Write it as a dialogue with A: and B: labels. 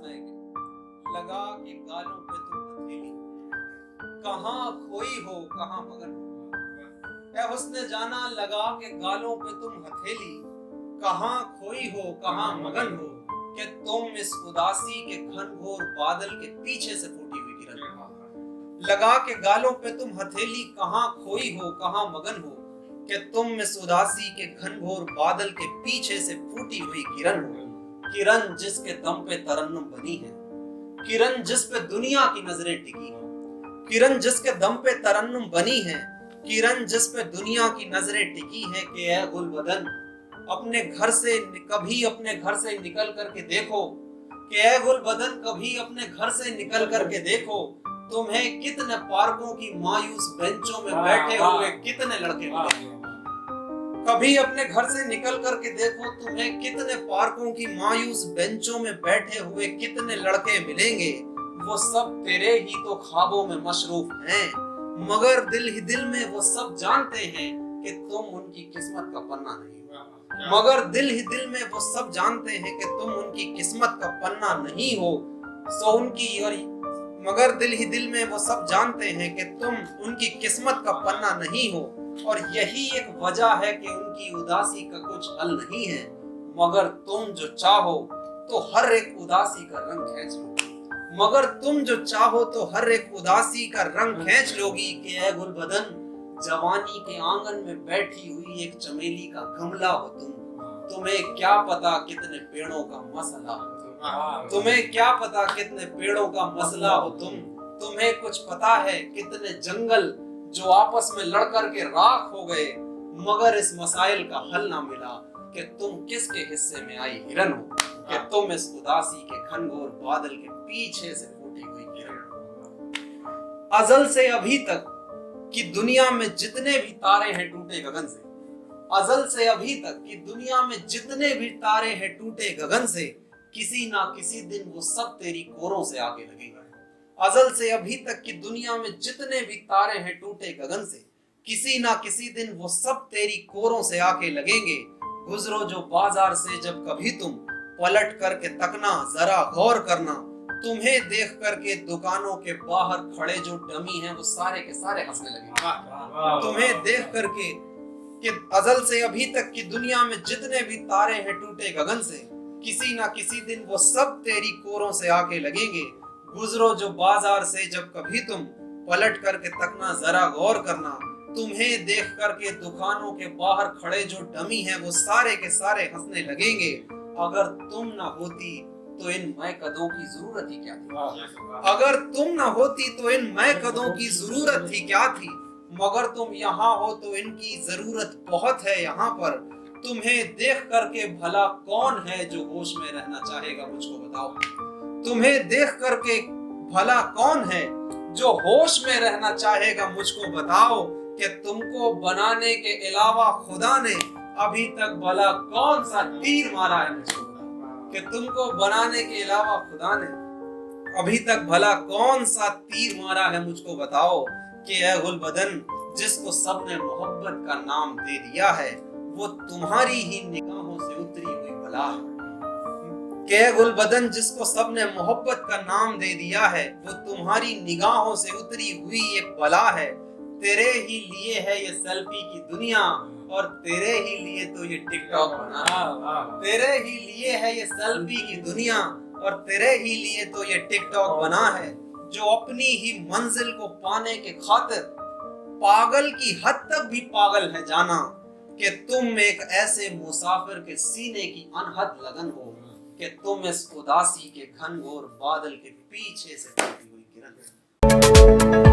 A: समय लगा के गालों पे तुम हथेली, कहाँ खोई हो कहाँ मगन हो। ऐ हुस्ने जाना लगा के गालों पे तुम हथेली, कहाँ खोई हो कहाँ मगन हो। कि तुम इस उदासी के घनघोर बादल के पीछे से फूटी हुई किरण हो। लगा के गालों पे तुम हथेली, कहाँ खोई हो कहाँ मगन हो। कि तुम इस उदासी के घनघोर बादल के पीछे से फूटी हुई किरण हो। किरण जिसके दम पे तरन्नुम बनी है, किरण जिस पे दुनिया की नजरें टिकी हैं, किरण जिसके दम पे तरन्नुम बनी है, किरण जिस पे दुनिया की नजरें टिकी हैं। कि ऐ गुलबदन अपने घर से कभी अपने घर से निकल करके देखो, कि ऐ गुलबदन कभी अपने घर से निकल करके देखो। तुम्हें कितने पार्कों की मायूस बेंचों में बैठे हुए कितने लड़के मिलेंगे। कभी अपने घर से निकल करके देखो, तुम्हें कितने पार्कों की मायूस बेंचों में बैठे हुए कितने लड़के मिलेंगे। वो सब तेरे ही तो ख्वाबों में मशरूफ हैं, मगर दिल ही दिल में वो सब जानते हैं कि तुम उनकी किस्मत का पन्ना नहीं हो। मगर दिल ही दिल में वो सब जानते हैं कि तुम उनकी किस्मत का पन्ना नहीं हो। सो उनकी और मगर दिल ही दिल में वो सब जानते हैं कि तुम उनकी किस्मत का पन्ना नहीं हो। और यही एक वजह है कि उनकी उदासी का कुछ हल नहीं है। मगर तुम जो चाहो तो हर एक उदासी का रंग खींच लोगी। मगर तुम जो चाहो तो हर एक उदासी का रंग खींच लोगी। कि ऐ गुलबदन जवानी के आंगन में बैठी हुई एक चमेली का गमला हो तुम। तुम्हें क्या पता कितने पेड़ों का मसला हो। तुम्हें क्या पता कितने पेड़ों का मसला हो तुम। तुम्हें कुछ पता है कितने जंगल जो आपस में लड़ कर के राख हो गए, मगर इस मसाइल का हल ना मिला कि तुम किसके हिस्से में आई हिरन हो। कि तुम इस उदासी के घनघोर बादल के पीछे से फूटी हुई किरण हो। अजल से अभी तक कि दुनिया में जितने भी तारे हैं टूटे गगन से, अजल से अभी तक कि दुनिया में जितने भी तारे हैं टूटे गगन से, किसी ना किसी दिन वो सब तेरी कोरों से आगे लगेंगे। अजल से अभी तक कि दुनिया में जितने भी तारे हैं टूटे गगन से, किसी ना किसी दिन वो सब तेरी कोरों से आके लगेंगे। गुजरो जो बाजार से जब कभी तुम, पलट करके तकना जरा गौर करना। तुम्हें देख करके दुकानों के बाहर खड़े जो डमी हैं वो सारे के सारे हंसने लगेंगे। तुम्हें देख करके कि अजल से अभी तक की दुनिया में जितने भी तारे हैं टूटे गगन से, किसी ना किसी दिन वो सब तेरी कोरों से आके लगेंगे। गुजरो जो बाजार से जब कभी तुम, पलट करके तकना जरा गौर करना। तुम्हें देख करके दुकानों के बाहर खड़े जो डमी हैं वो सारे के सारे हंसने लगेंगे। अगर तुम ना होती तो इन मैं कदों की जरूरत ही क्या थी। अगर तुम ना होती तो इन मैं कदों की जरूरत ही क्या थी। मगर तुम यहाँ हो तो इनकी जरूरत बहुत है यहाँ पर। तुम्हें देख करके भला कौन है जो होश में रहना चाहेगा, मुझको बताओ। तुम्हें देख करके भला कौन है जो होश में रहना चाहेगा, मुझको बताओ। कि तुमको बनाने के अलावा खुदा ने अभी तक भला कौन सा तीर मारा है, मुझको बताओ। कि तुमको बनाने के अलावा खुदा ने अभी तक भला कौन सा तीर मारा है, मुझको बताओ। कि ऐ गुलबदन जिसको सबने मोहब्बत का नाम दे दिया है, वो तुम्हारी ही निगाहों से उतरी हुई बला है। कि ऐ गुलबदन जिसको सबने मोहब्बत का नाम दे दिया है, वो तुम्हारी निगाहों से उतरी हुई एक बला है। तेरे ही लिए है ये सेल्फी की दुनिया, और तेरे ही लिए तो ये टिकटॉक बना है। तेरे ही लिए है ये सेल्फी की दुनिया, और तेरे ही लिए तो ये टिकटॉक बना है। जो अपनी ही मंजिल को पाने के खातिर पागल की हद तक भी पागल है जाना। कि तुम एक ऐसे मुसाफिर के सीने की अनहद लगन हो, कि तुम इस उदासी के घनघोर बादल के पीछे से फूटी हुई किरण हो।